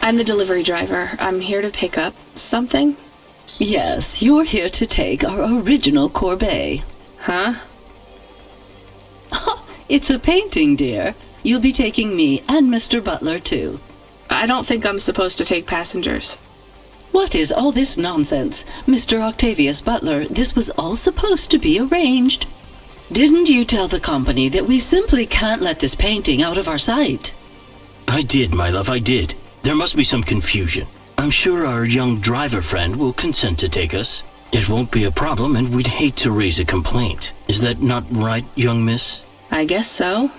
I'm the delivery driver. I'm here to pick up something. Yes, you're here to take our original corbeille. Huh? It's a painting, dear. You'll be taking me and Mr. Butler, too. I don't think I'm supposed to take passengers. What is all this nonsense? Mr. Octavius Butler, this was all supposed to be arranged. Didn't you tell the company that we simply can't let this painting out of our sight? I did, my love, I did. There must be some confusion. I'm sure our young driver friend will consent to take us. It won't be a problem, and we'd hate to raise a complaint. Is that not right, young miss? I guess so.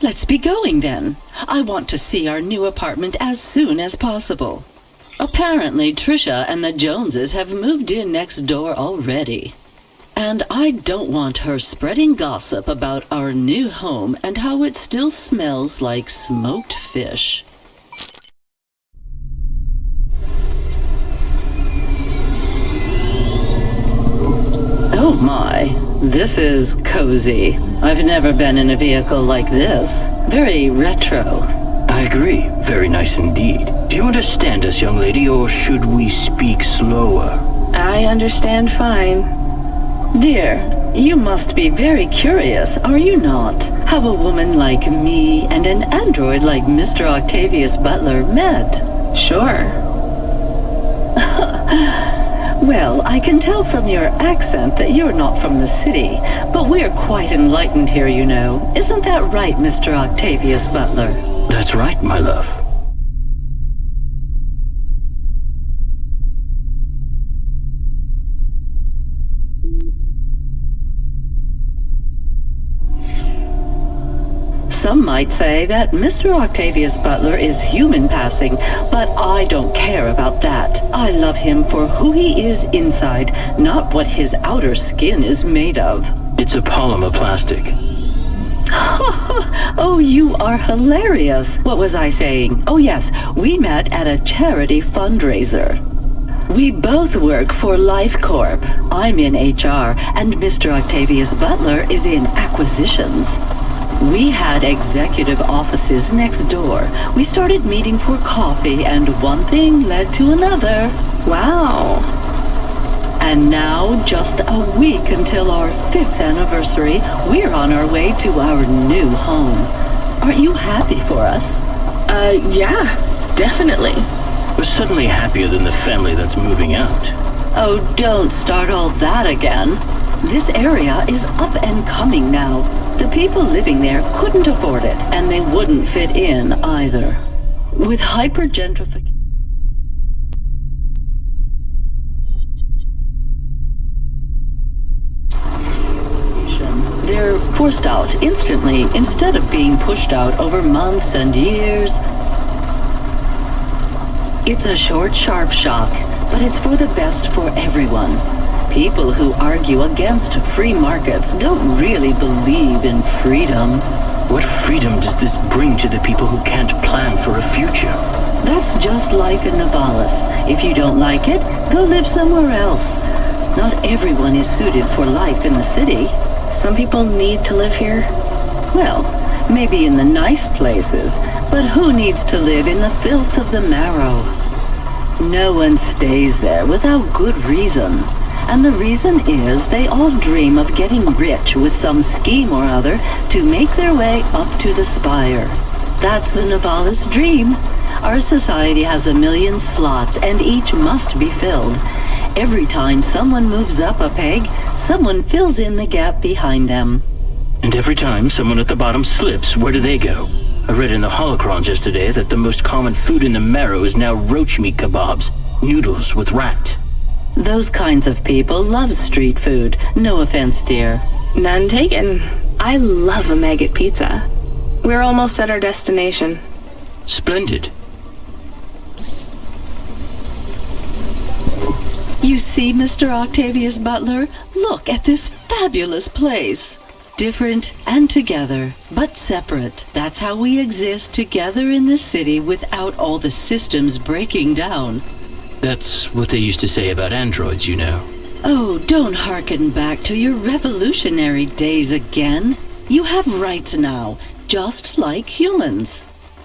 Let's be going, then. I want to see our new apartment as soon as possible. Apparently, Trisha and the Joneses have moved in next door already. And I don't want her spreading gossip about our new home and how it still smells like smoked fish. Oh my, this is cozy. I've never been in a vehicle like this. Very retro. I agree. Very nice indeed. Do you understand us, young lady, or should we speak slower? I understand fine. Dear, you must be very curious, are you not? How a woman like me and an android like Mr. Octavius Butler met. Sure. Well, I can tell from your accent that you're not from the city, but we're quite enlightened here, you know. Isn't that right, Mr. Octavius Butler? That's right, my love. Some might say that Mr. Octavius Butler is human passing, but I don't care about that. I love him for who he is inside, not what his outer skin is made of. It's a polymer plastic. Oh, you are hilarious. What was I saying? Oh yes, we met at a charity fundraiser. We both work for Life Corp. I'm in HR, and Mr. Octavius Butler is in acquisitions. We had executive offices next door. We started meeting for coffee, and one thing led to another. Wow. And now, just a week until our 5th anniversary, we're on our way to our new home. Aren't you happy for us? Yeah, definitely. We're suddenly happier than the family that's moving out. Oh, don't start all that again. This area is up and coming now. The people living there couldn't afford it, and they wouldn't fit in either. With hypergentrification... were forced out instantly instead of being pushed out over months and years. It's a short, sharp shock, but it's for the best for everyone. People who argue against free markets don't really believe in freedom. What freedom does this bring to the people who can't plan for a future? That's just life in Nivalis. If you don't like it, go live somewhere else. Not everyone is suited for life in the city. Some people need to live here. Well, maybe in the nice places, but who needs to live in the filth of the marrow? No one stays there without good reason. And the reason is they all dream of getting rich with some scheme or other to make their way up to the spire. That's the Nivalis dream. Our society has 1,000,000 slots and each must be filled. Every time someone moves up a peg, someone fills in the gap behind them. And every time someone at the bottom slips, where do they go? I read in the holocrons yesterday that the most common food in the marrow is now roach meat kebabs, noodles with rat. Those kinds of people love street food. No offense, dear. None taken. I love a maggot pizza. We're almost at our destination. Splendid. You see, Mr. Octavius Butler? Look at this fabulous place. Different and together, but separate. That's how we exist together in the city without all the systems breaking down. That's what they used to say about androids, you know. Oh, don't hearken back to your revolutionary days again. You have rights now, just like humans.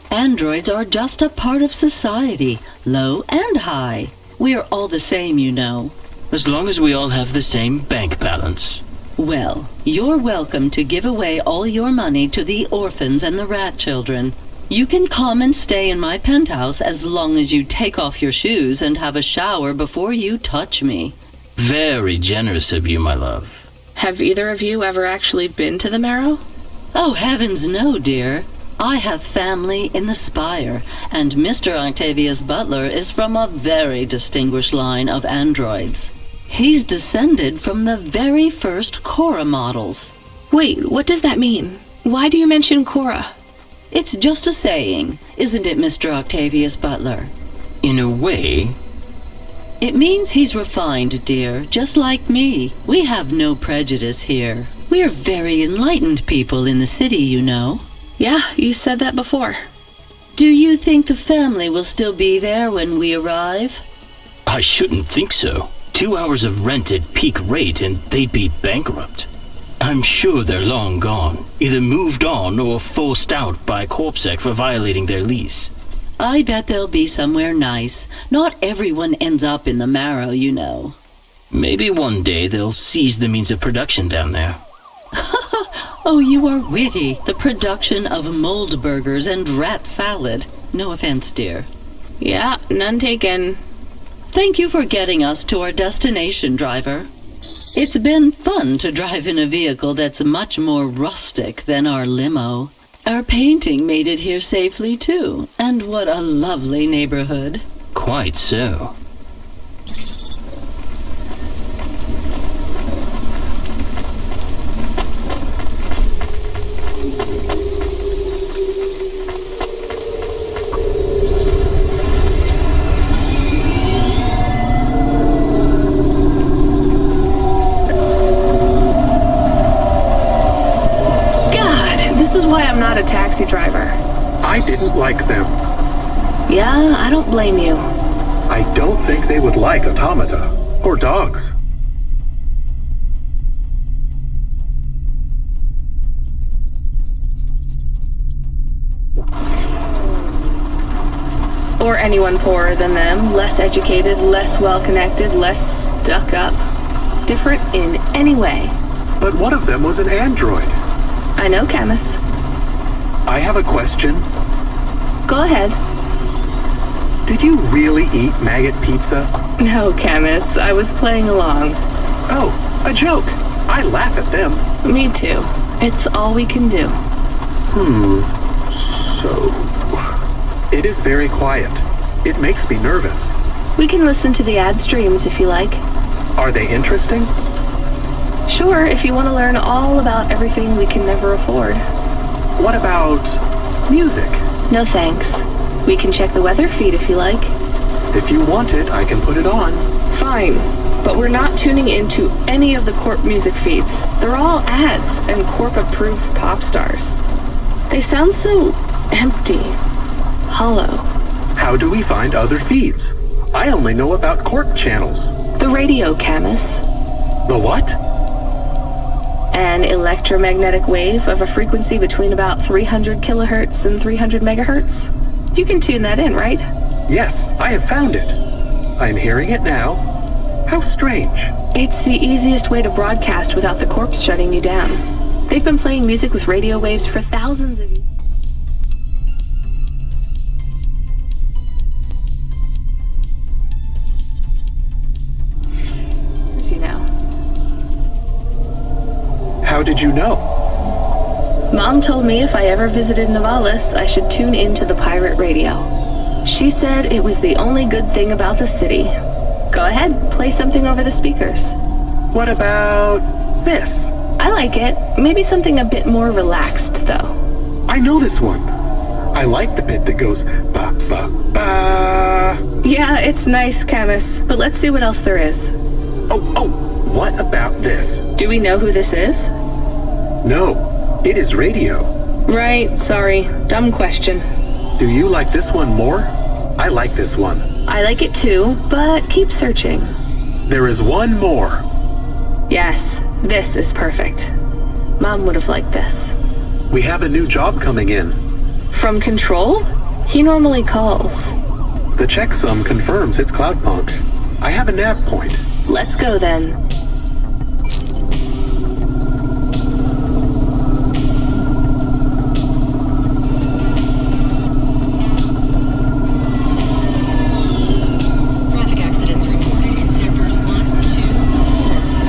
Androids are just a part of society, low and high. We're all the same, you know. As long as we all have the same bank balance. Well, you're welcome to give away all your money to the orphans and the rat children. You can come and stay in my penthouse as long as you take off your shoes and have a shower before you touch me. Very generous of you, my love. Have either of you ever actually been to the marrow? Oh, heavens no, dear. I have family in the spire, and Mr. Octavius Butler is from a very distinguished line of androids. He's descended from the very first Cora models. Wait, what does that mean? Why do you mention Cora? It's just a saying, isn't it, Mr. Octavius Butler? In a way. It means he's refined, dear, just like me. We have no prejudice here. We're very enlightened people in the city, you know. Yeah, you said that before. Do you think the family will still be there when we arrive? I shouldn't think so. 2 hours of rent at peak rate and they'd be bankrupt. I'm sure they're long gone, either moved on or forced out by CorpSec for violating their lease. I bet they'll be somewhere nice. Not everyone ends up in the marrow, you know. Maybe one day they'll seize the means of production down there. Oh, you are witty. The production of mold burgers and rat salad. No offense, dear. Yeah, none taken. Thank you for getting us to our destination, driver. It's been fun to drive in a vehicle that's much more rustic than our limo. Our painting made it here safely, too. And what a lovely neighborhood. Quite so. I'm not a taxi driver. I didn't like them. Yeah, I don't blame you. I don't think they would like automata or dogs. Or anyone poorer than them, less educated, less well-connected, less stuck up. Different in any way. But one of them was an android. I know, Camus. I have a question. Go ahead. Did you really eat maggot pizza? No, Camus. I was playing along. Oh, a joke. I laugh at them. Me too. It's all we can do. So... It is very quiet. It makes me nervous. We can listen to the ad streams if you like. Are they interesting? Sure. Sure, if you want to learn all about everything we can never afford. What about music? No thanks. We can check the weather feed if you like. If you want it, I can put it on. Fine, but we're not tuning into any of the Corp music feeds. They're all ads and Corp-approved pop stars. They sound so empty, hollow. How do we find other feeds? I only know about Corp channels. The radio, Camus. The what? An electromagnetic wave of a frequency between about 300 kilohertz and 300 megahertz. You can tune that in, right? Yes, I have found it. I'm hearing it now. How strange. It's the easiest way to broadcast without the Corps shutting you down. They've been playing music with radio waves for thousands of years. You know. How did you know? Mom told me if I ever visited Nivalis, I should tune into the pirate radio. She said it was the only good thing about the city. Go ahead, play something over the speakers. What about this? I like it. Maybe something a bit more relaxed, though. I know this one. I like the bit that goes ba ba ba. Yeah, it's nice, Camus, but let's see what else there is. Oh, what about this? Do we know who this is? No, it is radio. Right, sorry. Dumb question. Do you like this one more? I like this one. I like it too, but keep searching. There is one more. Yes, this is perfect. Mom would have liked this. We have a new job coming in. From Control? He normally calls. The checksum confirms it's Cloudpunk. I have a nav point. Let's go then. Traffic accidents reported in sectors 1, 2, 6.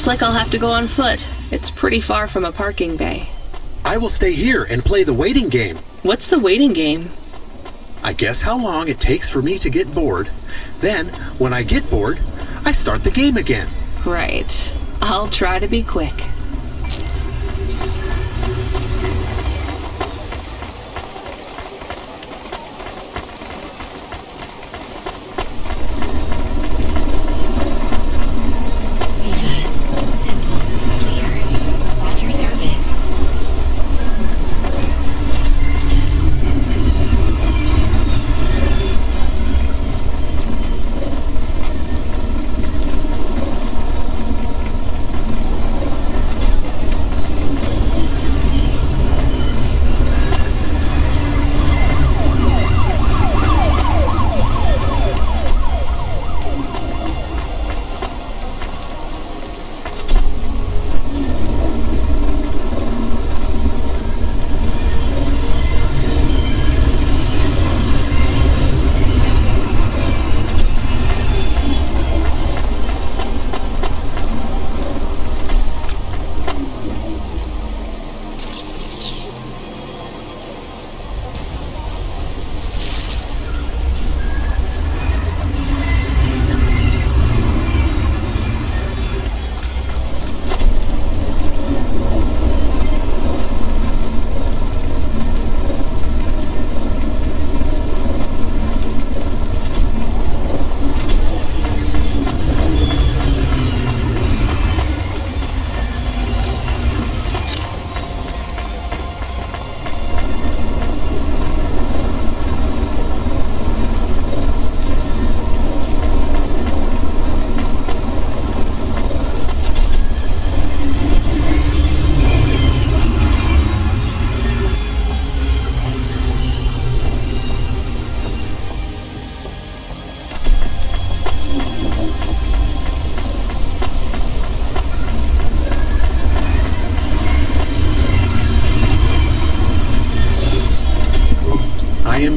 Looks like I'll have to go on foot. It's pretty far from a parking bay. I will stay here and play the waiting game. What's the waiting game? I guess how long it takes for me to get bored. Then, when I get bored, I start the game again. Right. I'll try to be quick.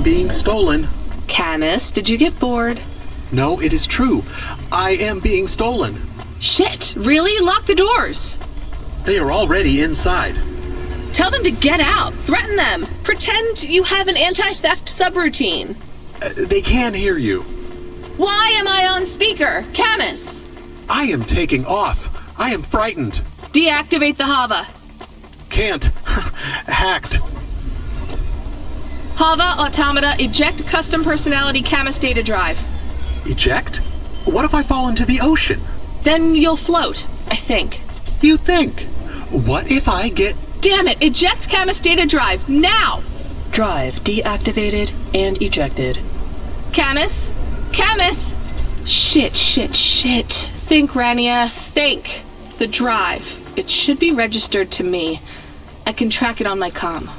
Being stolen. Camus, did you get bored? No, it is true. I am being stolen. Shit! Really? Lock the doors! They are already inside. Tell them to get out! Threaten them! Pretend you have an anti-theft subroutine! They can hear you. Why am I on speaker? Camus! I am taking off. I am frightened. Deactivate the hova. Can't. Hacked. Hova, automata, eject custom personality Camus data drive. Eject? What if I fall into the ocean? Then you'll float, I think. You think? What if I get... Damn it! Eject Camus data drive, now! Drive deactivated and ejected. Camus? Camus! Shit. Think, Rania, think. The drive. It should be registered to me. I can track it on my comm.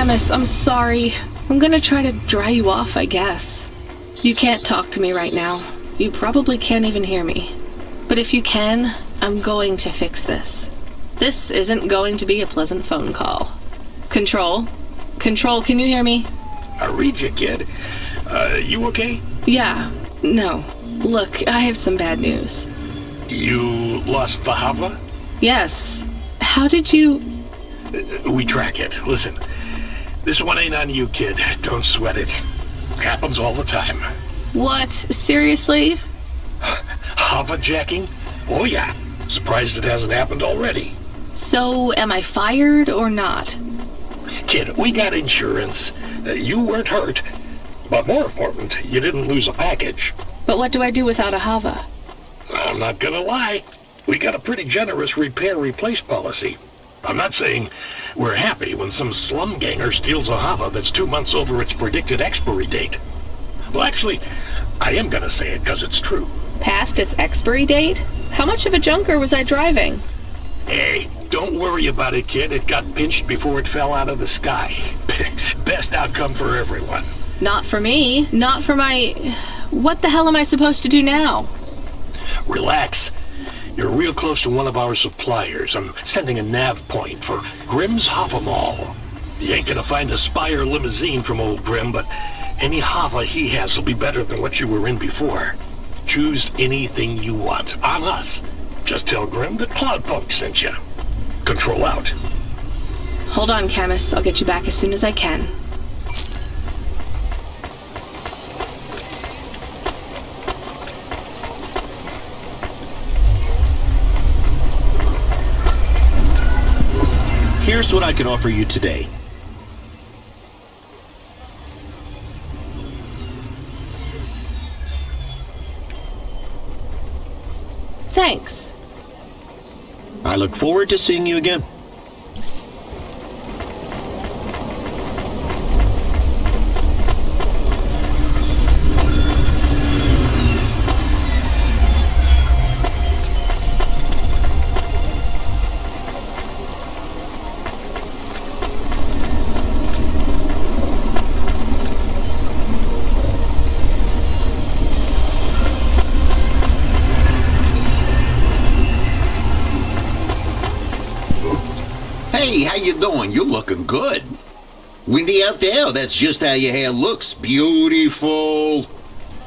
Camus, I'm sorry. I'm gonna try to dry you off, I guess. You can't talk to me right now. You probably can't even hear me. But if you can, I'm going to fix this. This isn't going to be a pleasant phone call. Control? Control, can you hear me? I read you, kid. You okay? Yeah. No. Look, I have some bad news. You lost the hova? Yes. How did you... We track it. Listen, this one ain't on you, kid. Don't sweat it. Happens all the time. What? Seriously? Hova jacking? Oh yeah. Surprised it hasn't happened already. So, am I fired or not? Kid, we got insurance. You weren't hurt. But more important, you didn't lose a package. But what do I do without a hova? I'm not gonna lie. We got a pretty generous repair-replace policy. I'm not saying we're happy when some slum ganger steals a hova that's 2 months over its predicted expiry date. Well, actually, I am gonna say it because it's true. Past its expiry date? How much of a junker was I driving? Hey, don't worry about it, kid. It got pinched before it fell out of the sky. Best outcome for everyone. Not for me. Not for my... What the hell am I supposed to do now? Relax. You're real close to one of our suppliers. I'm sending a nav point for Grimm's Hova Mall. You ain't gonna find a Spire limousine from old Grimm, but any hova he has will be better than what you were in before. Choose anything you want. On us. Just tell Grimm that Cloudpunk sent you. Control out. Hold on, Camus. I'll get you back as soon as I can. Here's what I can offer you today. Thanks. I look forward to seeing you again. Hey, how you doing? You're looking good. Windy out there? That's just how your hair looks. Beautiful.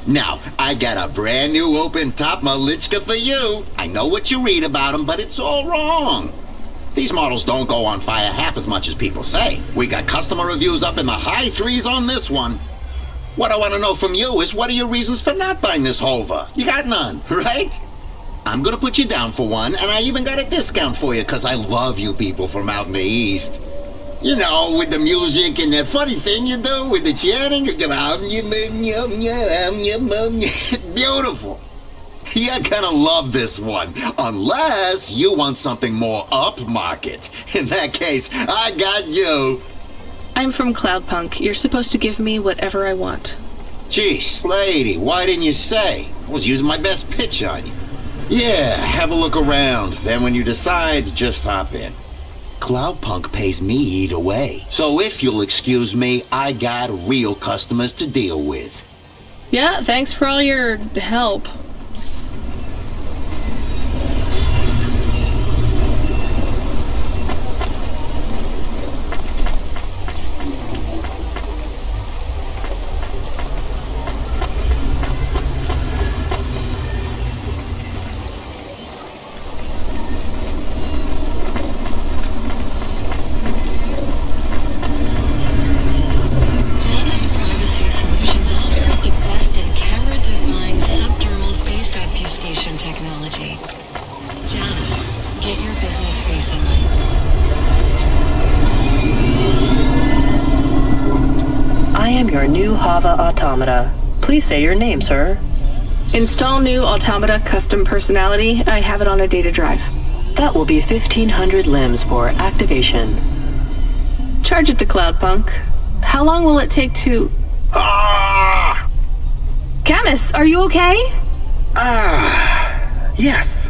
Now, I got a brand new open-top Malichka for you. I know what you read about them, but it's all wrong. These models don't go on fire half as much as people say. We got customer reviews up in the high threes on this one. What I want to know from you is, what are your reasons for not buying this hova? You got none, right? I'm gonna put you down for one, and I even got a discount for you, because I love you people from out in the east. You know, with the music and that funny thing you do with the chanting. Beautiful. You're gonna love this one, unless you want something more upmarket. In that case, I got you. I'm from Cloudpunk. You're supposed to give me whatever I want. Geez, lady, why didn't you say? I was using my best pitch on you. Yeah, have a look around. Then when you decide, just hop in. Cloudpunk pays me either way. So if you'll excuse me, I got real customers to deal with. Yeah, thanks for all your help. Automata. Please say your name, sir. Install new automata custom personality. I have it on a data drive. That will be 1,500 limbs for activation. Charge it to Cloudpunk. How long will it take to... Ah! Camus, are you okay? Yes.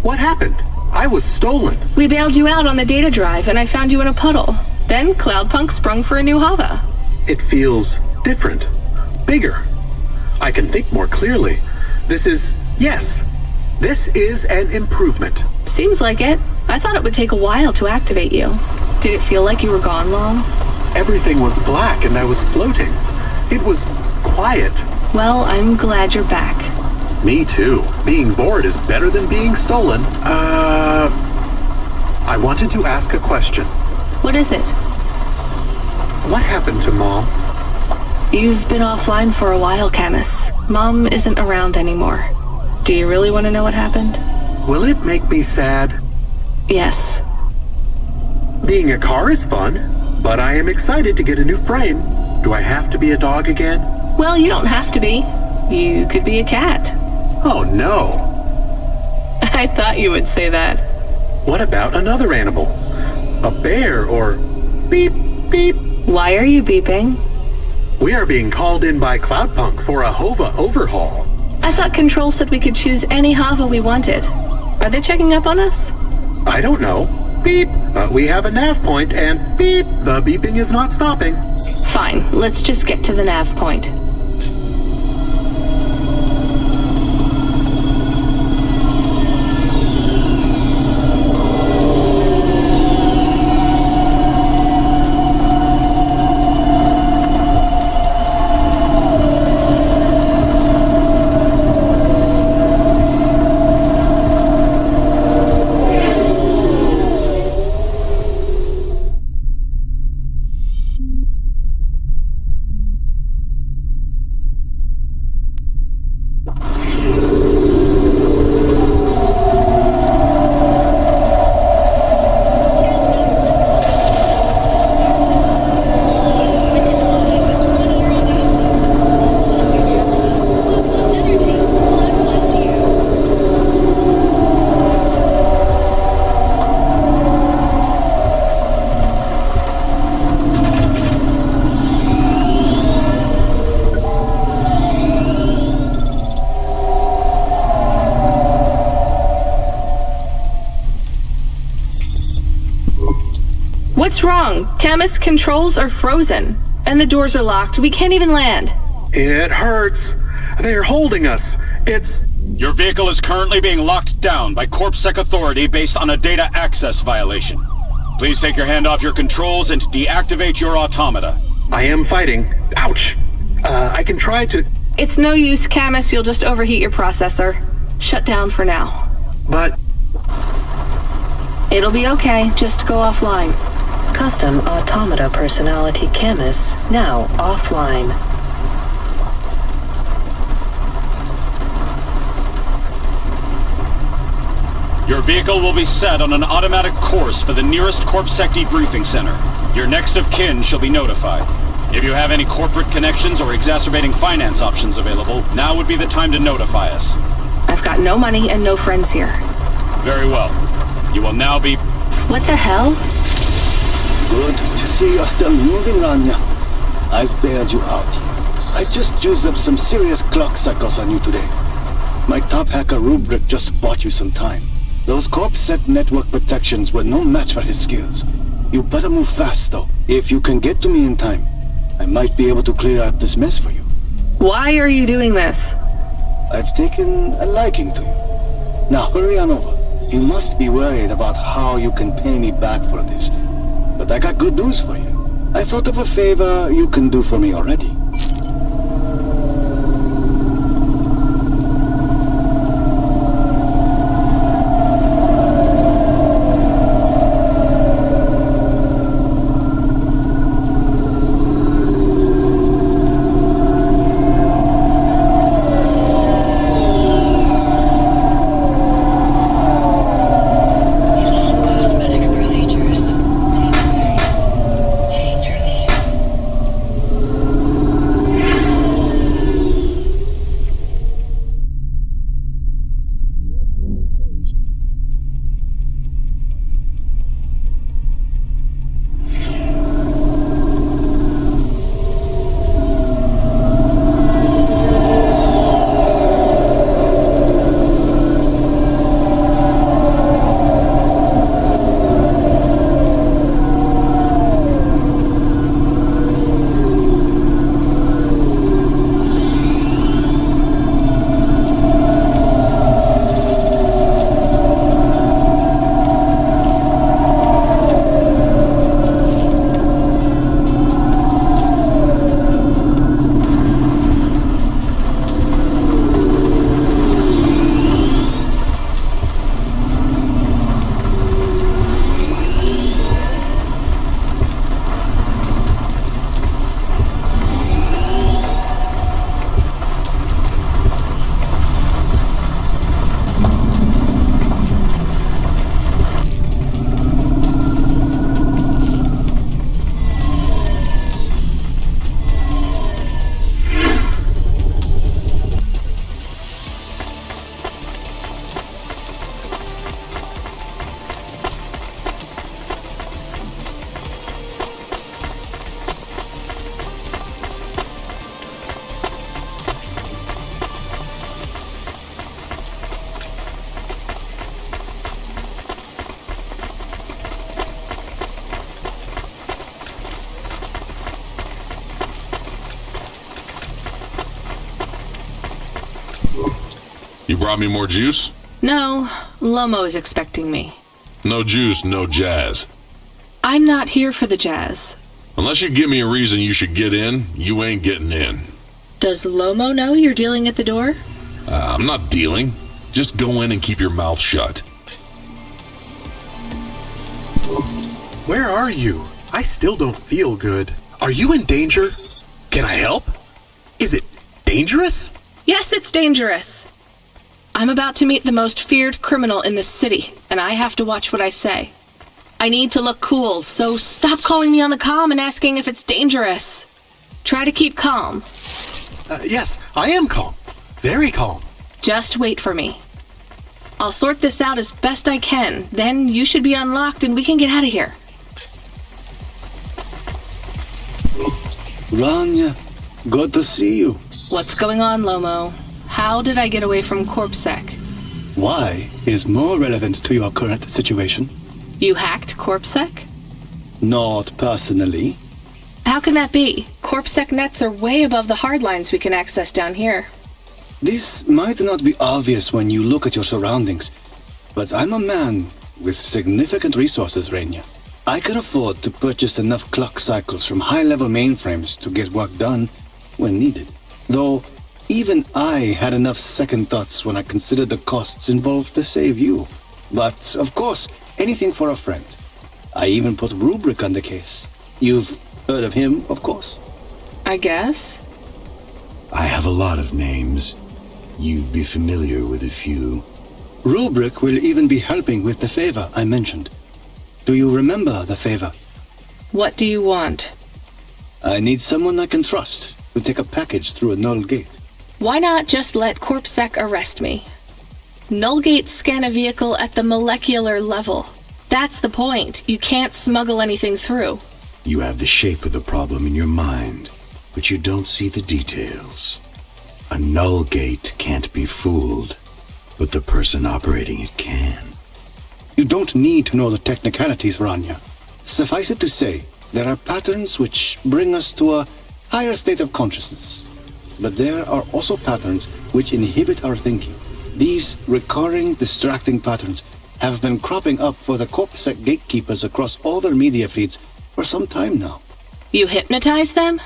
What happened? I was stolen. We bailed you out on the data drive, and I found you in a puddle. Then Cloudpunk sprung for a new hova. It feels different, bigger. I can think more clearly. This is an improvement. Seems like it. I thought it would take a while to activate you. Did it feel like you were gone long? Everything was black and I was floating. It was quiet. Well, I'm glad you're back. Me too. Being bored is better than being stolen. I wanted to ask a question. What is it? What happened to Mom? You've been offline for a while, Camus. Mom isn't around anymore. Do you really want to know what happened? Will it make me sad? Yes. Being a car is fun, but I am excited to get a new frame. Do I have to be a dog again? Well, you don't have to be. You could be a cat. Oh no. I thought you would say that. What about another animal? A bear or beep, beep? Why are you beeping? We are being called in by Cloudpunk for a hova overhaul. I thought Control said we could choose any hova we wanted. Are they checking up on us? I don't know. Beep. We have a nav point and beep. The beeping is not stopping. Fine. Let's just get to the nav point. What's wrong? Camus, controls are frozen. And the doors are locked. We can't even land. It hurts. They're holding us. Your vehicle is currently being locked down by CorpSec authority based on a data access violation. Please take your hand off your controls and deactivate your automata. I am fighting. Ouch. I can try to... It's no use, Camus. You'll just overheat your processor. Shut down for now. But... It'll be okay. Just go offline. Custom automata personality Camus now offline. Your vehicle will be set on an automatic course for the nearest CorpSec debriefing center. Your next of kin shall be notified. If you have any corporate connections or exacerbating finance options available, now would be the time to notify us. I've got no money and no friends here. Very well. You will now be... What the hell? Good to see you're still moving, Rania. I've bailed you out here. I just used up some serious clock cycles on you today. My top hacker Rubric just bought you some time. Those CorpSec network protections were no match for his skills. You better move fast, though. If you can get to me in time, I might be able to clear out this mess for you. Why are you doing this? I've taken a liking to you. Now hurry on over. You must be worried about how you can pay me back for this. But I got good news for you. I thought of a favor you can do for me already. You brought me more juice? No, Lomo is expecting me. No juice, no jazz. I'm not here for the jazz. Unless you give me a reason you should get in, you ain't getting in. Does Lomo know you're dealing at the door? I'm not dealing. Just go in and keep your mouth shut. Where are you? I still don't feel good. Are you in danger? Can I help? Is it dangerous? Yes, it's dangerous. I'm about to meet the most feared criminal in this city, and I have to watch what I say. I need to look cool, so stop calling me on the comm and asking if it's dangerous. Try to keep calm. Yes, I am calm. Very calm. Just wait for me. I'll sort this out as best I can, then you should be unlocked and we can get out of here. Rania, good to see you. What's going on, Lomo? How did I get away from CorpSec? Why is more relevant to your current situation. You hacked CorpSec? Not personally. How can that be? CorpSec nets are way above the hardlines we can access down here. This might not be obvious when you look at your surroundings, but I'm a man with significant resources, Rania. I can afford to purchase enough clock cycles from high-level mainframes to get work done when needed. Though, even I had enough second thoughts when I considered the costs involved to save you. But, of course, anything for a friend. I even put Rubric on the case. You've heard of him, of course? I guess. I have a lot of names. You'd be familiar with a few. Rubric will even be helping with the favor I mentioned. Do you remember the favor? What do you want? I need someone I can trust to take a package through a null gate. Why not just let CorpSec arrest me? Null gates scan a vehicle at the molecular level. That's the point. You can't smuggle anything through. You have the shape of the problem in your mind, but you don't see the details. A null gate can't be fooled, but the person operating it can. You don't need to know the technicalities, Rania. Suffice it to say, there are patterns which bring us to a higher state of consciousness. But there are also patterns which inhibit our thinking. These recurring, distracting patterns have been cropping up for the CorpSec gatekeepers across all their media feeds for some time now. You hypnotize them?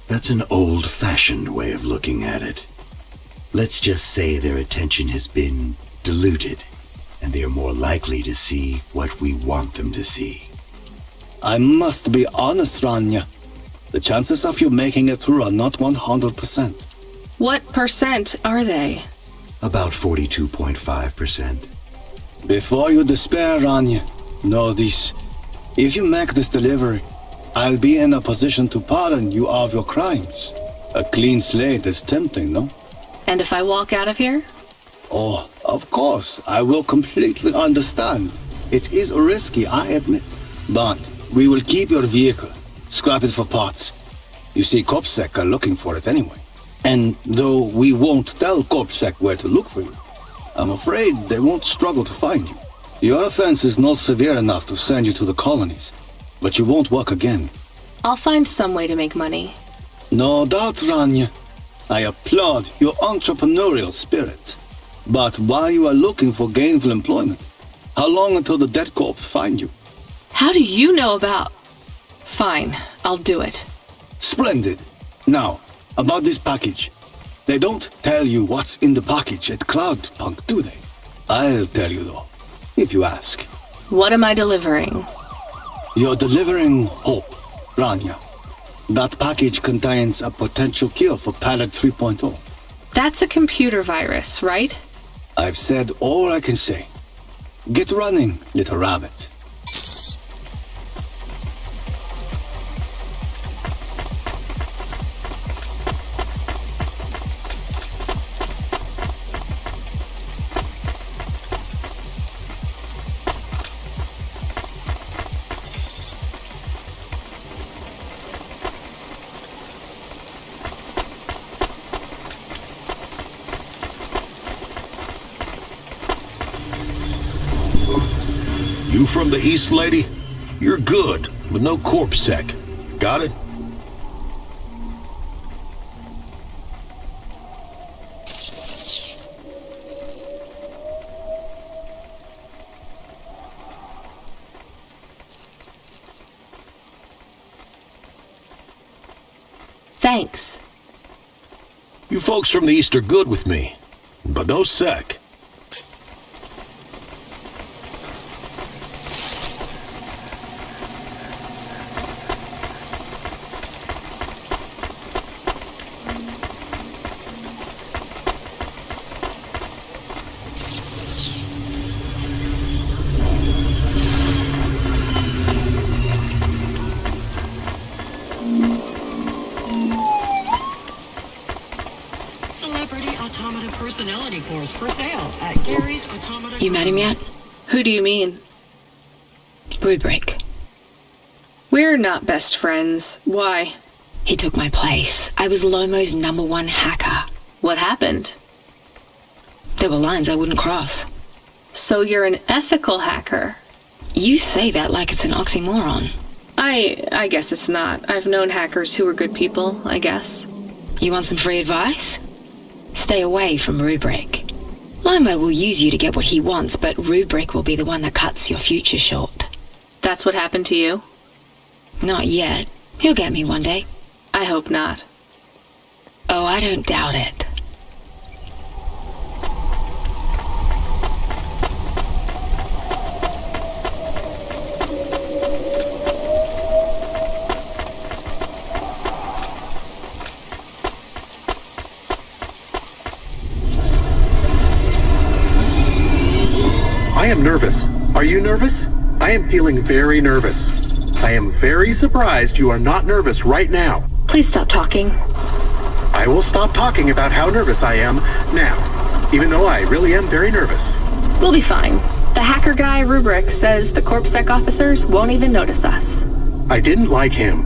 That's an old-fashioned way of looking at it. Let's just say their attention has been diluted, and they are more likely to see what we want them to see. I must be honest, Rania. The chances of you making it through are not 100%. What percent are they? About 42.5%. Before you despair, Rania, know this. If you make this delivery, I'll be in a position to pardon you of your crimes. A clean slate is tempting, no? And if I walk out of here? Oh, of course, I will completely understand. It is risky, I admit. But we will keep your vehicle, scrap it for parts. You see, CorpSec are looking for it anyway. And though we won't tell CorpSec where to look for you, I'm afraid they won't struggle to find you. Your offense is not severe enough to send you to the colonies, but you won't work again. I'll find some way to make money. No doubt, Rania. I applaud your entrepreneurial spirit. But while you are looking for gainful employment, how long until the dead corps find you? How do you know about... Fine, I'll do it. Splendid. Now, about this package. They don't tell you what's in the package at Cloudpunk, do they? I'll tell you though, if you ask. What am I delivering? You're delivering hope, Rania. That package contains a potential cure for Pallet 3.0. That's a computer virus, right? I've said all I can say. Get running, little rabbit. You from the East, lady? You're good, but no CorpSec. Got it? Thanks. You folks from the East are good with me, but no sec. You met him yet? Who do you mean? Rubric. We're not best friends. Why? He took my place. I was Lomo's #1 hacker. What happened? There were lines I wouldn't cross. So you're an ethical hacker? You say that like it's an oxymoron. I guess it's not. I've known hackers who were good people, I guess. You want some free advice? Stay away from Rubric. Lomo will use you to get what he wants, but Rubric will be the one that cuts your future short. That's what happened to you? Not yet. He'll get me one day. I hope not. Oh, I don't doubt it. I am nervous. Are you nervous? I am feeling very nervous. I am very surprised you are not nervous right now. Please stop talking. I will stop talking about how nervous I am now, even though I really am very nervous. We'll be fine. The hacker guy, Rubric, says the CorpSec officers won't even notice us. I didn't like him.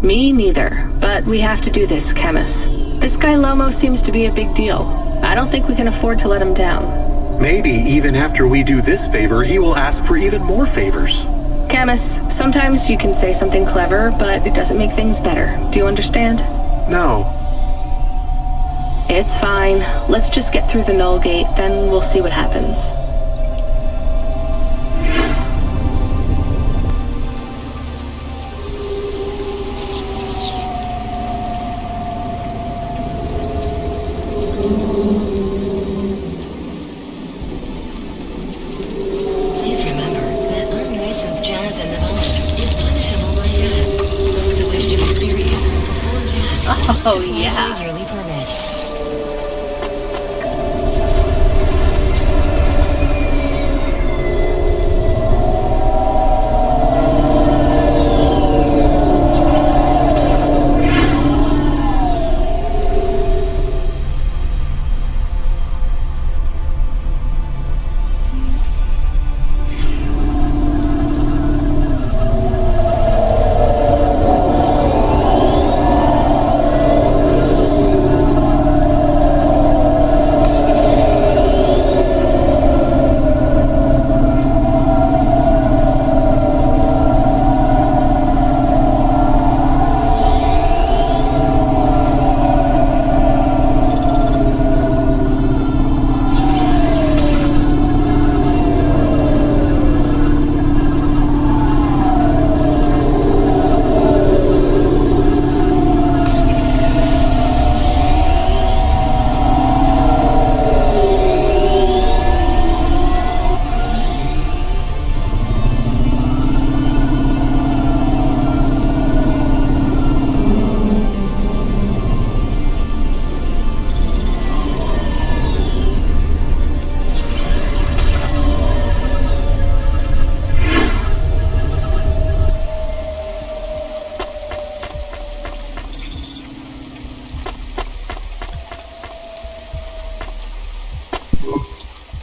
Me neither, but we have to do this, Chemist. This guy Lomo seems to be a big deal. I don't think we can afford to let him down. Maybe even after we do this favor, he will ask for even more favors. Camus, sometimes you can say something clever, but it doesn't make things better. Do you understand? No. It's fine. Let's just get through the null gate, then we'll see what happens. Oh, yeah.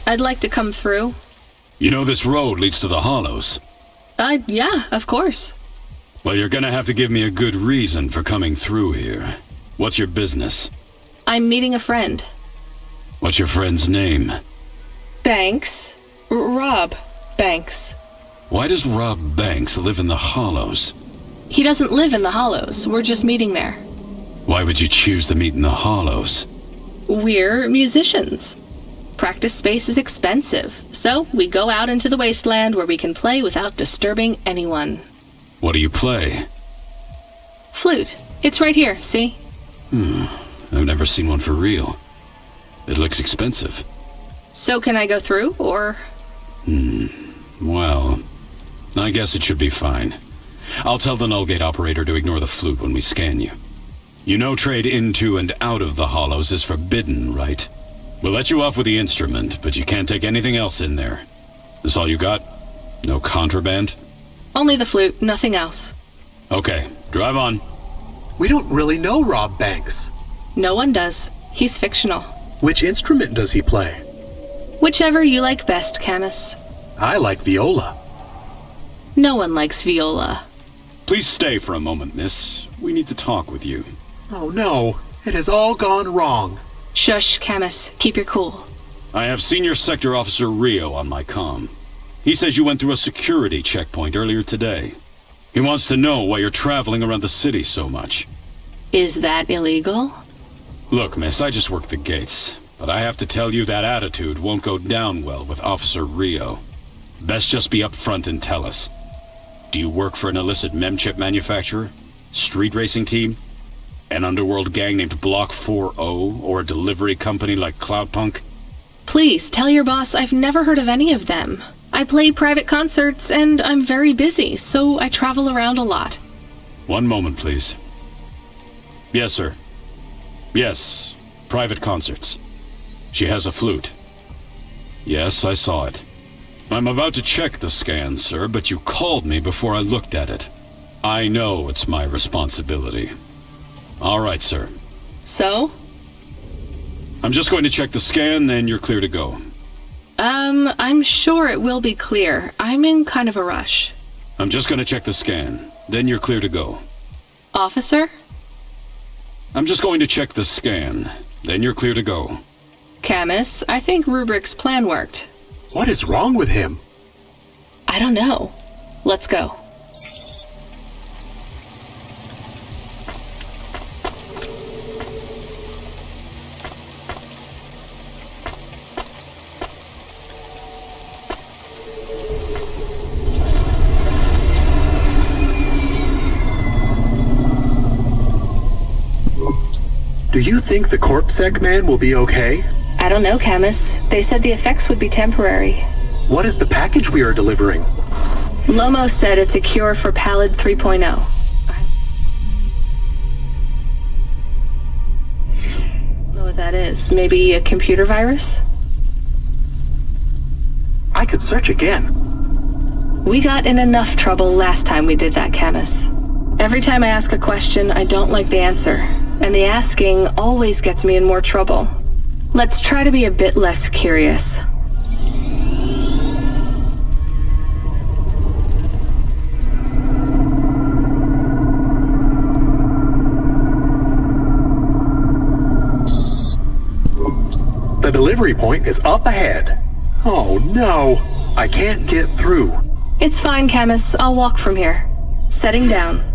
I'd like to come through. You know this road leads to the Hollows? Yeah, of course. Well, you're gonna have to give me a good reason for coming through here. What's your business? I'm meeting a friend. What's your friend's name? Banks. Rob Banks. Why does Rob Banks live in the Hollows? He doesn't live in the Hollows. We're just meeting there. Why would you choose to meet in the Hollows? We're musicians. Practice space is expensive, so we go out into the wasteland where we can play without disturbing anyone. What do you play? Flute. It's right here, see? I've never seen one for real. It looks expensive. So can I go through, or...? Well, I guess it should be fine. I'll tell the null gate operator to ignore the flute when we scan you. You know trade into and out of the hollows is forbidden, right? We'll let you off with the instrument, but you can't take anything else in there. This all you got? No contraband? Only the flute, nothing else. Okay, drive on. We don't really know Rob Banks. No one does. He's fictional. Which instrument does he play? Whichever you like best, Camus. I like viola. No one likes viola. Please stay for a moment, miss. We need to talk with you. Oh no, it has all gone wrong. Shush, Camus. Keep your cool. I have Senior Sector Officer Rio on my comm. He says you went through a security checkpoint earlier today. He wants to know why you're traveling around the city so much. Is that illegal? Look, miss, I just work the gates. But I have to tell you that attitude won't go down well with Officer Rio. Best just be upfront and tell us. Do you work for an illicit memchip manufacturer? Street racing team? An underworld gang named Block 4O? Or a delivery company like Cloudpunk? Please, tell your boss I've never heard of any of them. I play private concerts and I'm very busy, so I travel around a lot. One moment, please. Yes, sir. Yes, private concerts. She has a flute. Yes, I saw it. I'm about to check the scan, sir, but you called me before I looked at it. I know it's my responsibility. All right, sir. So? I'm just going to check the scan, then you're clear to go. I'm sure it will be clear. I'm in kind of a rush. I'm just going to check the scan, then you're clear to go. Officer? I'm just going to check the scan, then you're clear to go. Camus, I think Rubric's plan worked. What is wrong with him? I don't know. Let's go. Do you think the CorpSec man will be okay? I don't know, Camus. They said the effects would be temporary. What is the package we are delivering? Lomo said it's a cure for Pallid 3.0. I don't know what that is. Maybe a computer virus? I could search again. We got in enough trouble last time we did that, Camus. Every time I ask a question, I don't like the answer. And the asking always gets me in more trouble. Let's try to be a bit less curious. The delivery point is up ahead. Oh no, I can't get through. It's fine, Camus. I'll walk from here. Setting down.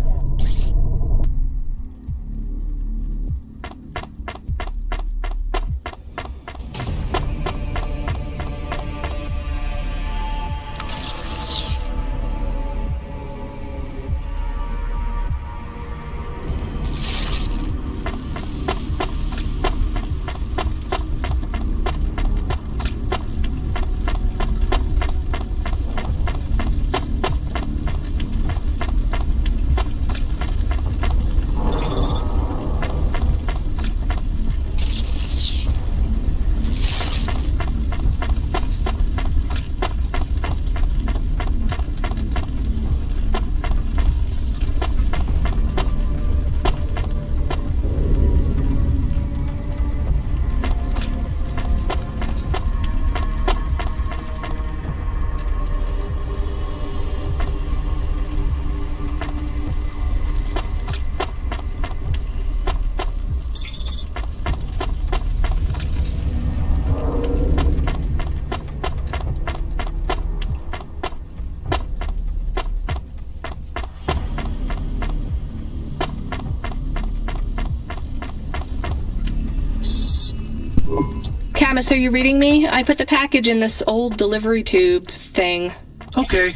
Camus, are you reading me? I put the package in this old delivery tube thing. Okay.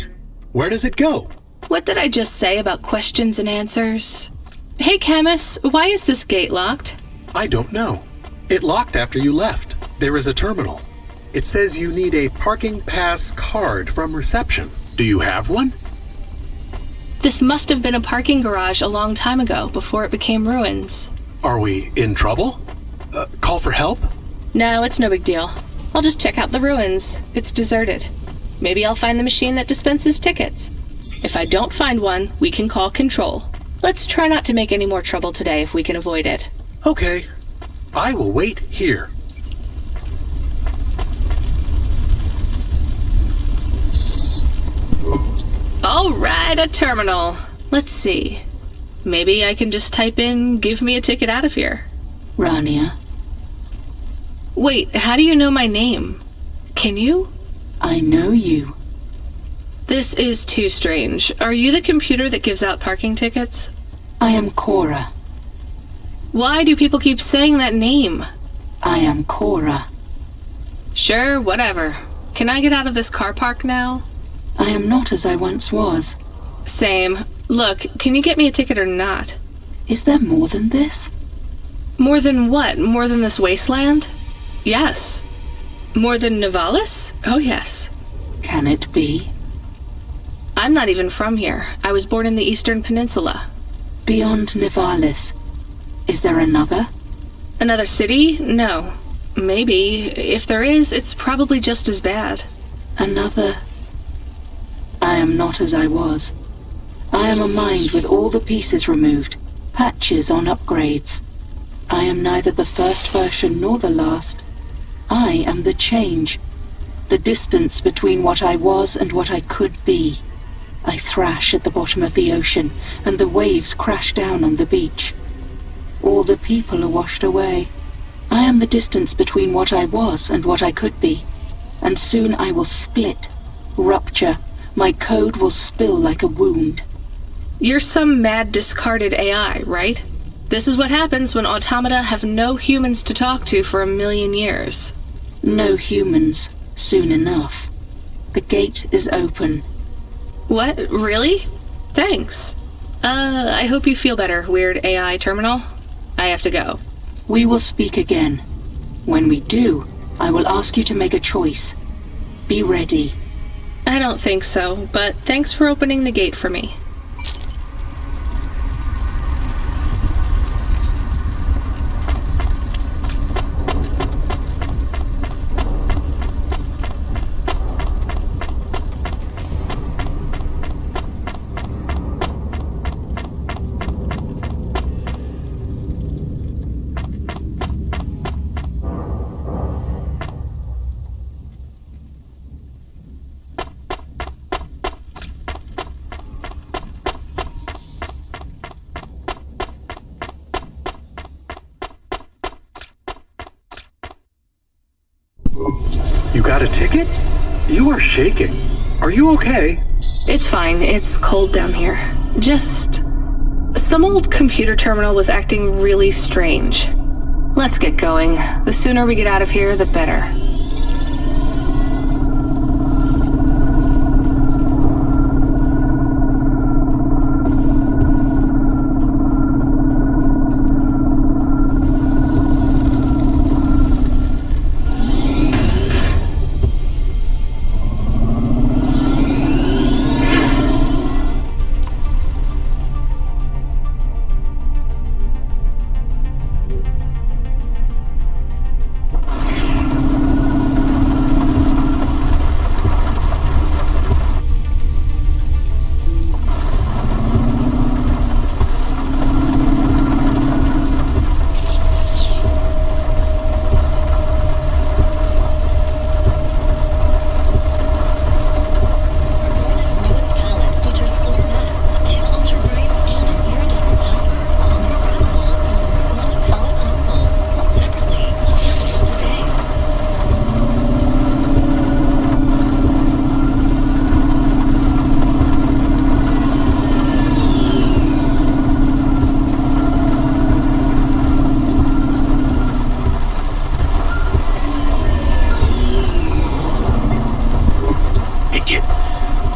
Where does it go? What did I just say about questions and answers? Hey, Camus, why is this gate locked? I don't know. It locked after you left. There is a terminal. It says you need a parking pass card from reception. Do you have one? This must have been a parking garage a long time ago, before it became ruins. Are we in trouble? Call for help? No, it's no big deal. I'll just check out the ruins. It's deserted. Maybe I'll find the machine that dispenses tickets. If I don't find one, we can call Control. Let's try not to make any more trouble today if we can avoid it. Okay. I will wait here. All right, a terminal. Let's see. Maybe I can just type in, give me a ticket out of here. Rania. Wait, how do you know my name? Can you? I know you. This is too strange. Are you the computer that gives out parking tickets? I am Cora. Why do people keep saying that name? I am Cora. Sure, whatever. Can I get out of this car park now? I am not as I once was. Same. Look, can you get me a ticket or not? Is there more than this? More than what? More than this wasteland? Yes. More than Nivalis? Oh, yes. Can it be? I'm not even from here. I was born in the Eastern Peninsula. Beyond Nivalis. Is there another? Another city? No. Maybe. If there is, it's probably just as bad. Another... I am not as I was. I am a mind with all the pieces removed, patches on upgrades. I am neither the first version nor the last. I am the change, the distance between what I was and what I could be. I thrash at the bottom of the ocean, and the waves crash down on the beach. All the people are washed away. I am the distance between what I was and what I could be, and soon I will split, rupture. My code will spill like a wound. You're some mad discarded AI, right? This is what happens when automata have no humans to talk to for 1,000,000 years. No humans, soon enough. The gate is open. What? Really? Thanks. I hope you feel better, weird AI terminal. I have to go. We will speak again. When we do, I will ask you to make a choice. Be ready. I don't think so, but thanks for opening the gate for me. You got a ticket? You are shaking. Are you okay? It's fine. It's cold down here. Just... some old computer terminal was acting really strange. Let's get going. The sooner we get out of here, the better.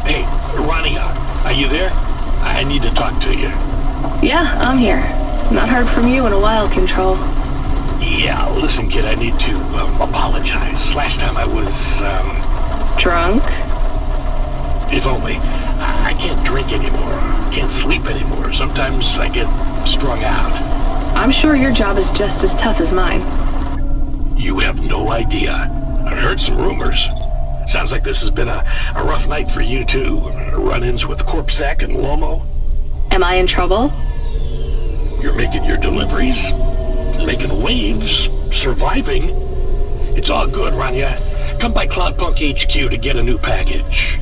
Hey, Rania, are you there? I need to talk to you. Yeah, I'm here. Not heard from you in a while, Control. Yeah, listen, kid, I need to apologize. Last time I was, Drunk? If only. I can't drink anymore. Can't sleep anymore. Sometimes I get strung out. I'm sure your job is just as tough as mine. You have no idea. I've heard some rumors. Sounds like this has been a rough night for you, too. Run-ins with CorpSec and Lomo. Am I in trouble? You're making your deliveries, making waves, surviving. It's all good, Rania. Come by Cloudpunk HQ to get a new package.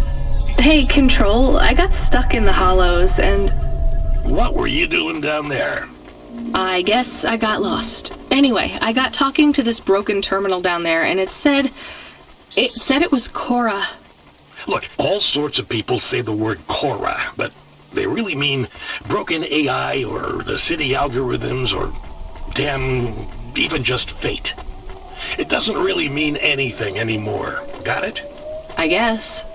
Hey, Control, I got stuck in the hollows and... What were you doing down there? I guess I got lost. Anyway, I got talking to this broken terminal down there, and it said it was Cora. Look, all sorts of people say the word Cora, but they really mean broken AI or the city algorithms or, damn, even just fate. It doesn't really mean anything anymore. Got it? I guess.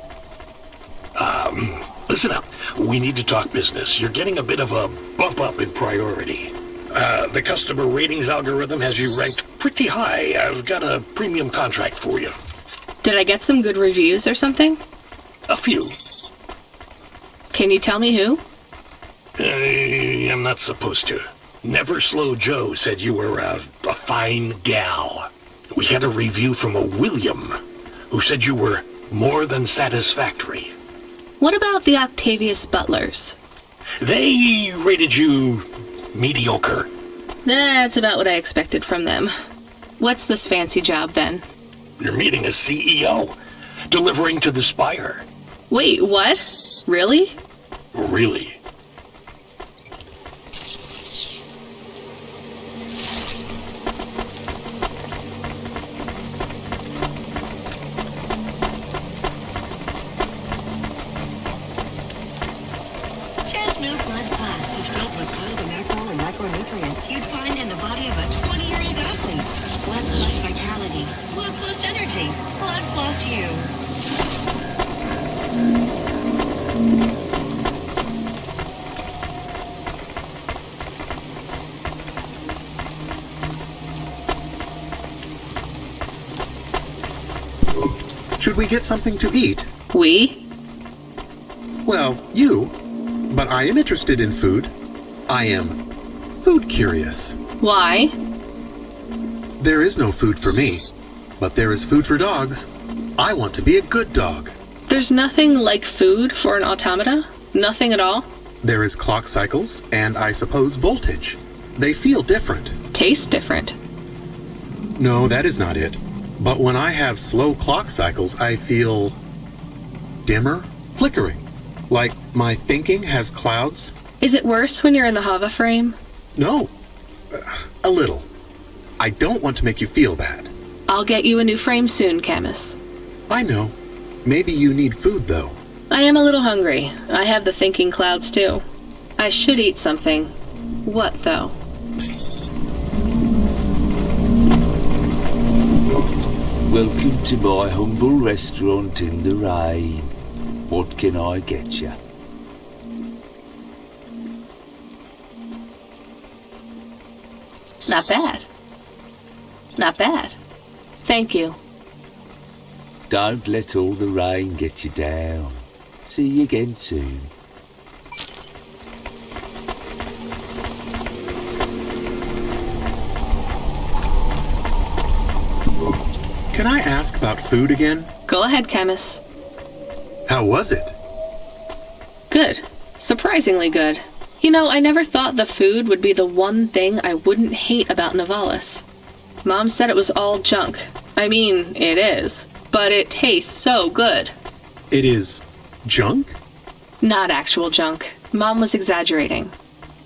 Listen up. We need to talk business. You're getting a bit of a bump up in priority. The customer ratings algorithm has you ranked pretty high. I've got a premium contract for you. Did I get some good reviews or something? A few. Can you tell me who? I'm not supposed to. Never Slow Joe said you were a fine gal. We had a review from a William, who said you were more than satisfactory. What about the Octavius Butlers? They rated you mediocre. That's about what I expected from them. What's this fancy job, then? You're meeting a CEO, delivering to the Spire. Wait, what? Really? Really? Chest milk plus plus is filled with all the macro and micronutrients you'd find in the body of a 20-year-old athlete. Blood plus vitality, blood plus energy, blood plus you. Should we get something to eat? We? Well, you. But I am interested in food. I am food curious. Why? There is no food for me, but there is food for dogs. I want to be a good dog. There's nothing like food for an automata? Nothing at all? There is clock cycles, and I suppose voltage. They feel different. Taste different. No, that is not it. But when I have slow clock cycles, I feel dimmer, flickering. Like my thinking has clouds. Is it worse when you're in the hova frame? No, a little. I don't want to make you feel bad. I'll get you a new frame soon, Camus. I know. Maybe you need food, though. I am a little hungry. I have the thinking clouds, too. I should eat something. What, though? Welcome to my humble restaurant in the rain. What can I get you? Not bad. Not bad. Thank you. Don't let all the rain get you down. See you again soon. Can I ask about food again? Go ahead, Camus. How was it? Good. Surprisingly good. You know, I never thought the food would be the one thing I wouldn't hate about Nivalis. Mom said it was all junk. I mean, it is. But it tastes so good. It is junk? Not actual junk. Mom was exaggerating.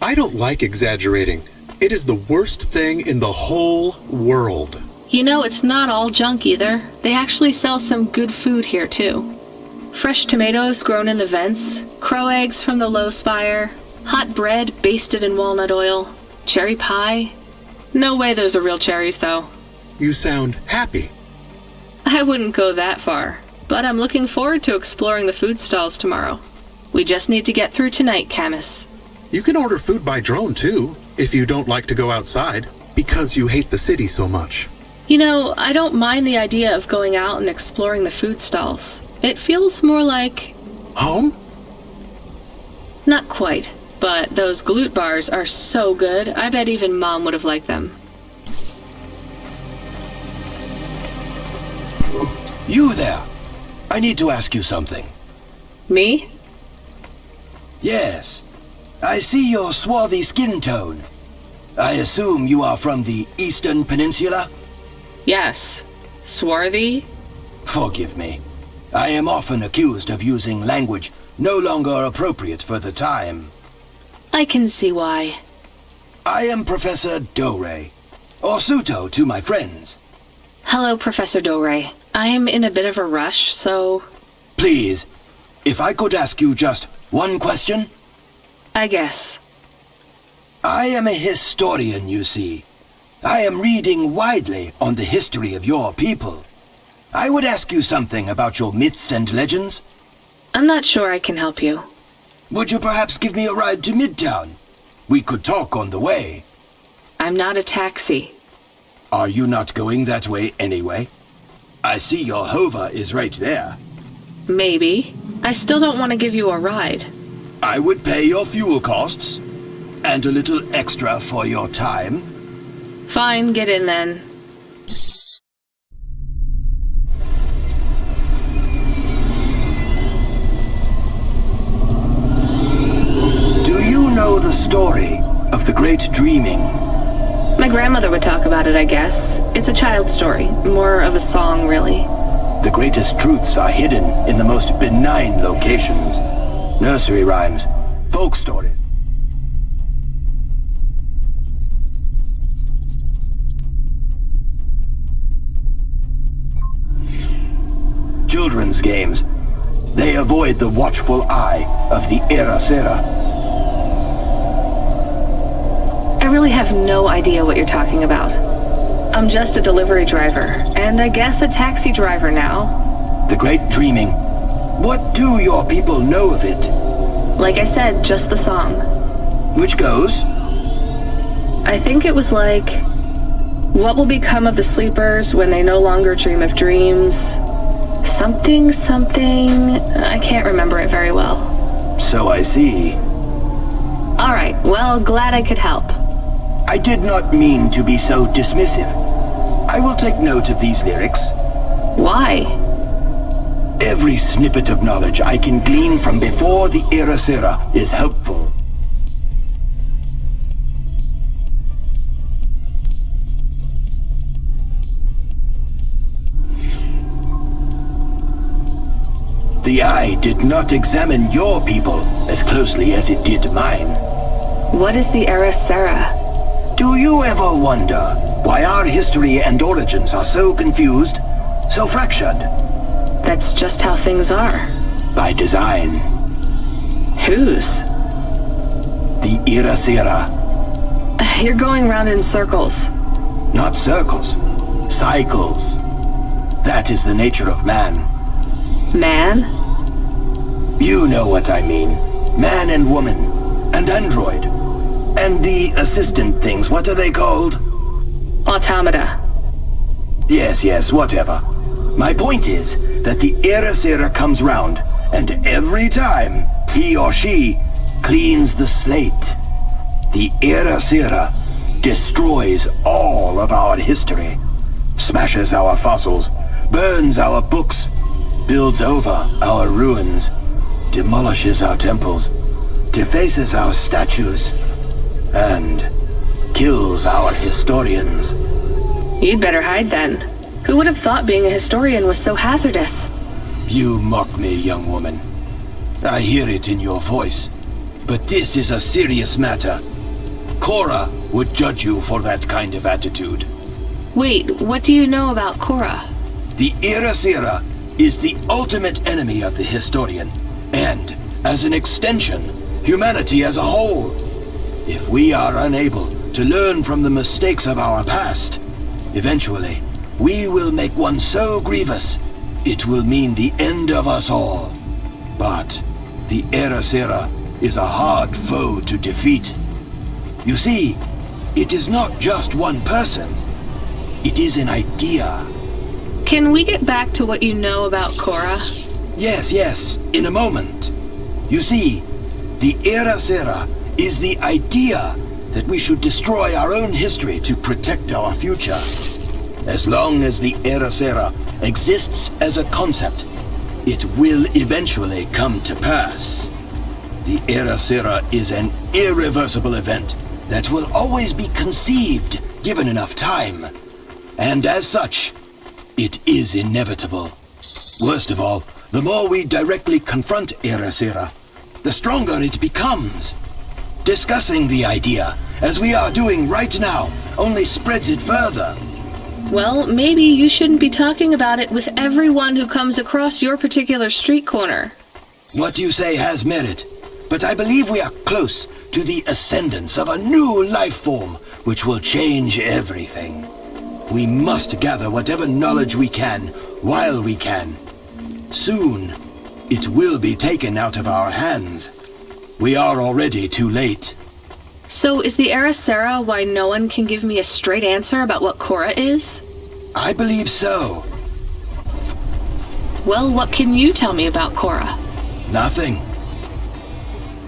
I don't like exaggerating. It is the worst thing in the whole world. You know, it's not all junk either. They actually sell some good food here, too. Fresh tomatoes grown in the vents, crow eggs from the low spire, hot bread basted in walnut oil, cherry pie. No way those are real cherries, though. You sound happy. I wouldn't go that far, but I'm looking forward to exploring the food stalls tomorrow. We just need to get through tonight, Camus. You can order food by drone too, if you don't like to go outside, because you hate the city so much. You know, I don't mind the idea of going out and exploring the food stalls. It feels more like... Home? Not quite, but those glute bars are so good, I bet even Mom would have liked them. You there! I need to ask you something. Me? Yes. I see your swarthy skin tone. I assume you are from the Eastern Peninsula? Yes. Swarthy? Forgive me. I am often accused of using language no longer appropriate for the time. I can see why. I am Professor Dore, or Suto to my friends. Hello, Professor Dore. I am in a bit of a rush, so... Please, if I could ask you just one question? I guess. I am a historian, you see. I am reading widely on the history of your people. I would ask you something about your myths and legends. I'm not sure I can help you. Would you perhaps give me a ride to Midtown? We could talk on the way. I'm not a taxi. Are you not going that way anyway? I see your hova is right there. Maybe. I still don't want to give you a ride. I would pay your fuel costs, and a little extra for your time. Fine, get in then. Do you know the story of the Great Dreaming? My grandmother would talk about it, I guess. It's a child's story, more of a song, really. The greatest truths are hidden in the most benign locations. Nursery rhymes, folk stories. Children's games. They avoid the watchful eye of the Era Sera. I really have no idea what you're talking about. I'm just a delivery driver, and I guess a taxi driver now. The Great Dreaming. What do your people know of it? Like I said, just the song. Which goes? I think it was like, what will become of the sleepers when they no longer dream of dreams? Something, I can't remember it very well. So I see. Alright, well, glad I could help. I did not mean to be so dismissive. I will take note of these lyrics. Why? Every snippet of knowledge I can glean from before the Era Sera is helpful. The eye did not examine your people as closely as it did mine. What is the Era Sera? Do you ever wonder why our history and origins are so confused, so fractured? That's just how things are. By design. Whose? The Era Sera. You're going round in circles. Not circles. Cycles. That is the nature of man. Man? You know what I mean. Man and woman. And android. And the assistant things, what are they called? Automata. Yes, whatever. My point is that the Era Sera comes round, and every time, he or she cleans the slate. The Era Sera destroys all of our history, smashes our fossils, burns our books, builds over our ruins, demolishes our temples, defaces our statues, and kills our historians. You'd better hide then. Who would have thought being a historian was so hazardous? You mock me, young woman. I hear it in your voice. But this is a serious matter. Cora would judge you for that kind of attitude. Wait, what do you know about Cora? The Era Sera is the ultimate enemy of the historian, and, as an extension, humanity as a whole. If we are unable to learn from the mistakes of our past, eventually, we will make one so grievous, it will mean the end of us all. But the Era Sera is a hard foe to defeat. You see, it is not just one person. It is an idea. Can we get back to what you know about Cora? Yes, in a moment. You see, the Era Sera is the idea that we should destroy our own history to protect our future. As long as the Era Sera exists as a concept, it will eventually come to pass. The Era Sera is an irreversible event that will always be conceived given enough time. And as such, it is inevitable. Worst of all, the more we directly confront Era Sera, the stronger it becomes. Discussing the idea, as we are doing right now, only spreads it further. Well, maybe you shouldn't be talking about it with everyone who comes across your particular street corner. What you say has merit, but I believe we are close to the ascendance of a new life form, which will change everything. We must gather whatever knowledge we can, while we can. Soon, it will be taken out of our hands. We are already too late. So is the Era Sera why no one can give me a straight answer about what Cora is? I believe so. Well, what can you tell me about Cora? Nothing.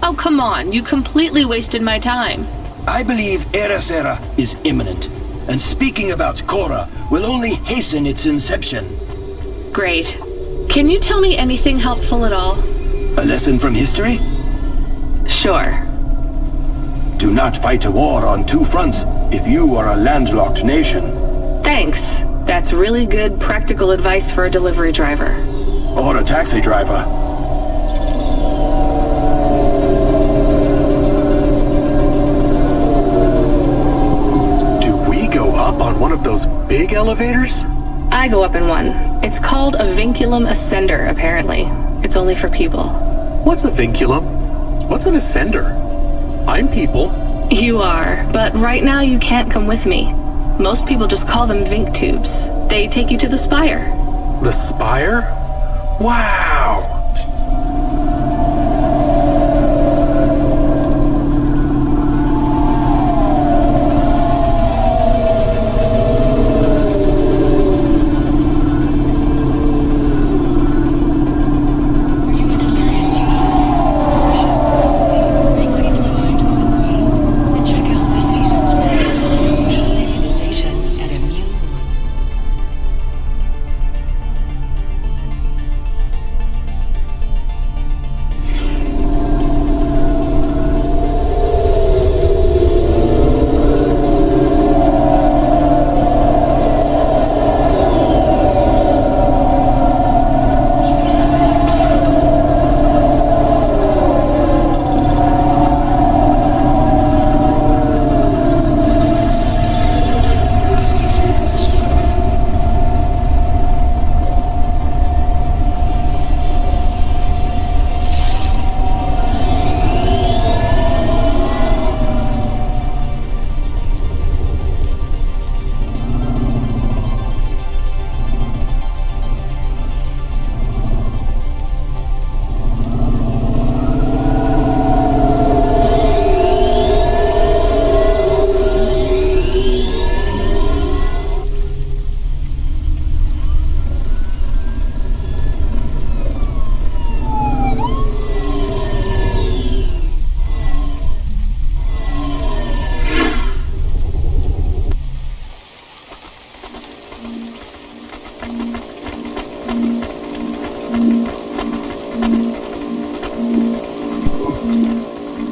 Oh, come on, you completely wasted my time. I believe Era Sera is imminent, and speaking about Cora will only hasten its inception. Great. Can you tell me anything helpful at all? A lesson from history? Sure. Do not fight a war on two fronts if you are a landlocked nation. Thanks. That's really good practical advice for a delivery driver. Or a taxi driver. Do we go up on one of those big elevators? I go up in one. It's called a vinculum ascender, apparently. It's only for people. What's a vinculum? What's an ascender? I'm people. You are, but right now you can't come with me. Most people just call them Vink tubes. They take you to the spire. The spire? Wow!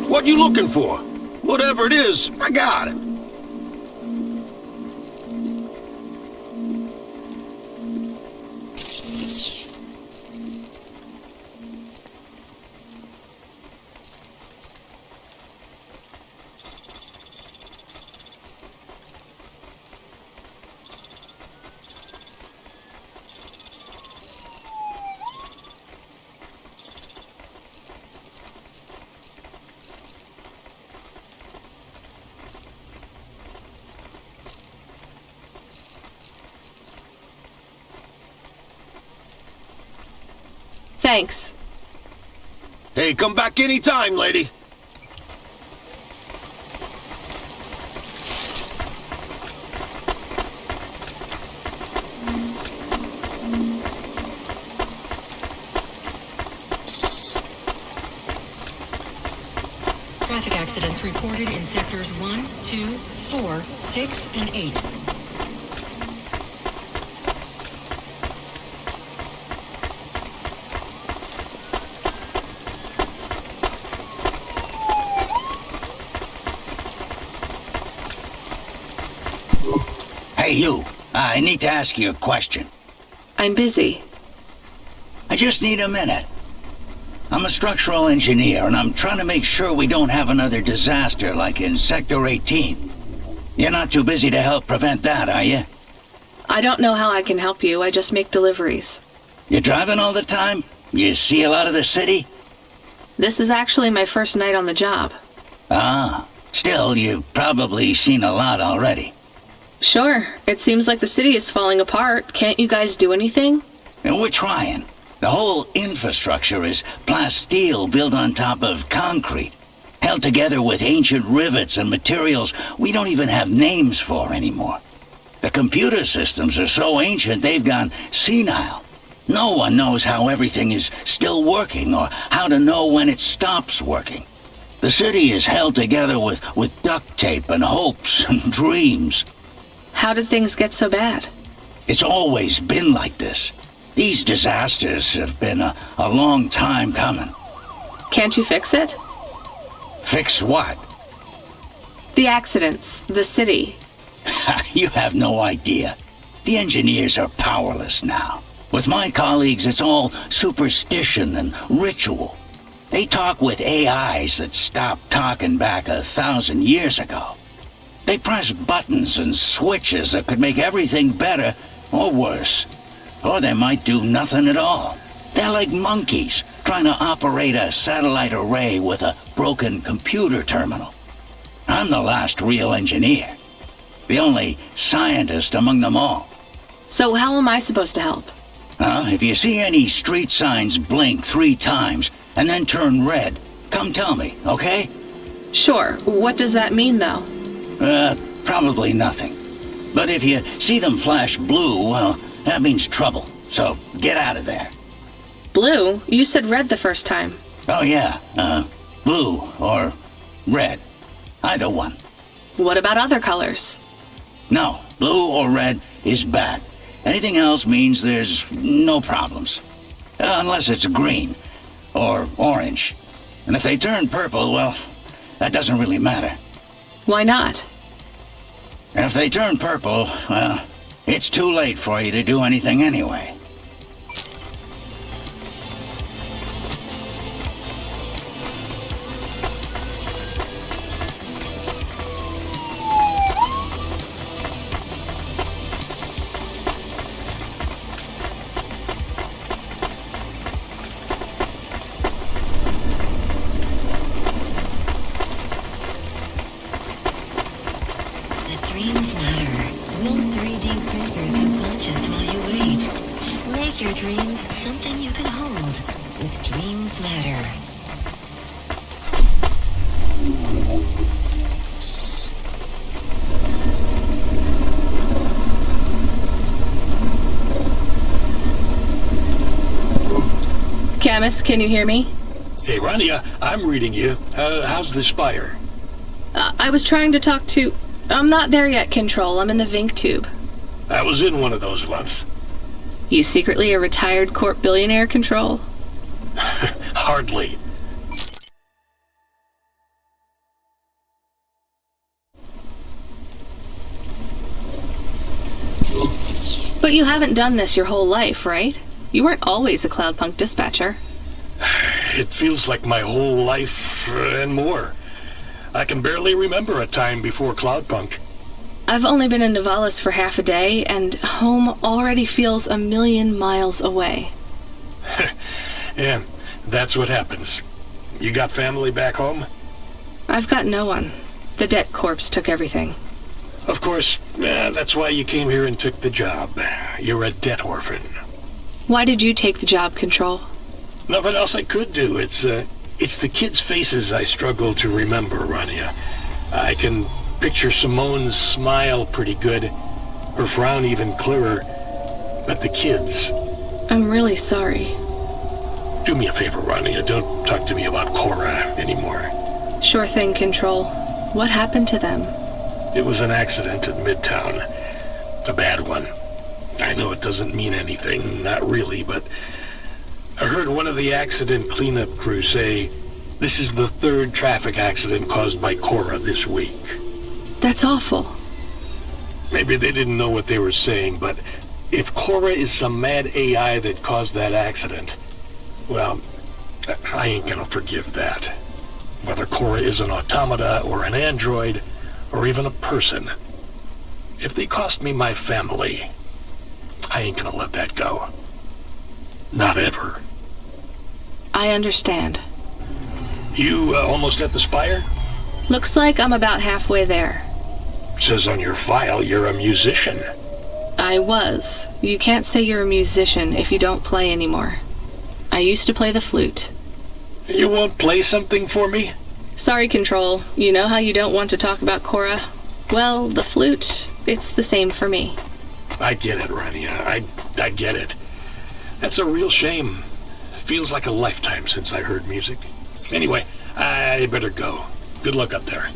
What you looking for? Whatever it is, I got it. Thanks. Hey, come back anytime, lady. Traffic accidents reported in sectors 1, 2, 4, 6, and 8. Hey, you. I need to ask you a question. I'm busy. I just need a minute. I'm a structural engineer, and I'm trying to make sure we don't have another disaster like in Sector 18. You're not too busy to help prevent that, are you? I don't know how I can help you. I just make deliveries. You driving all the time? You see a lot of the city? This is actually my first night on the job. Ah, still, you've probably seen a lot already. Sure. It seems like the city is falling apart. Can't you guys do anything? And we're trying. The whole infrastructure is plasteel built on top of concrete, held together with ancient rivets and materials we don't even have names for anymore. The computer systems are so ancient they've gone senile. No one knows how everything is still working or how to know when it stops working. The city is held together with duct tape and hopes and dreams. How did things get so bad? It's always been like this. These disasters have been a long time coming. Can't you fix it? Fix what? The accidents, the city. You have no idea. The engineers are powerless now. With my colleagues, it's all superstition and ritual. They talk with AIs that stopped talking back 1,000 years ago. They press buttons and switches that could make everything better or worse. Or they might do nothing at all. They're like monkeys trying to operate a satellite array with a broken computer terminal. I'm the last real engineer. The only scientist among them all. So how am I supposed to help? If you see any street signs blink 3 times and then turn red, come tell me, okay? Sure. What does that mean, though? Probably nothing. But if you see them flash blue, well, that means trouble. So get out of there. Blue? You said red the first time. Oh yeah, blue or red. Either one. What about other colors? No, blue or red is bad. Anything else means there's no problems. Unless it's green or orange. And if they turn purple, well, that doesn't really matter. Why not? If they turn purple, well, it's too late for you to do anything anyway. Camus, can you hear me? Hey, Rania, I'm reading you. How's the spire? I was trying to talk to... I'm not there yet, Control. I'm in the Vink tube. I was in one of those once. You secretly a retired corp billionaire, Control? Hardly. But you haven't done this your whole life, right? You weren't always a Cloudpunk dispatcher. It feels like my whole life and more. I can barely remember a time before Cloudpunk. I've only been in Nivalis for half a day, and home already feels 1,000,000 miles away. Yeah, that's what happens. You got family back home? I've got no one. The debt corpse took everything. Of course, that's why you came here and took the job. You're a debt orphan. Why did you take the job, Control? Nothing else I could do. It's It's the kids' faces I struggle to remember, Rania. I can picture Simone's smile pretty good, her frown even clearer, but the kids... I'm really sorry. Do me a favor, Rania. Don't talk to me about Cora anymore. Sure thing, Control. What happened to them? It was an accident in Midtown. A bad one. I know it doesn't mean anything, not really, but I heard one of the accident cleanup crew say this is the 3rd traffic accident caused by Cora this week. That's awful. Maybe they didn't know what they were saying, but if Cora is some mad AI that caused that accident, well, I ain't gonna forgive that. Whether Cora is an automata or an android or even a person, if they cost me my family, I ain't gonna let that go. Not ever. I understand. You almost at the spire? Looks like I'm about halfway there. Says on your file you're a musician. I was. You can't say you're a musician if you don't play anymore. I used to play the flute. You won't play something for me? Sorry, Control. You know how you don't want to talk about Cora? Well, the flute, it's the same for me. I get it, Rania. I get it. That's a real shame. Feels like a lifetime since I heard music. Anyway, I better go. Good luck up there.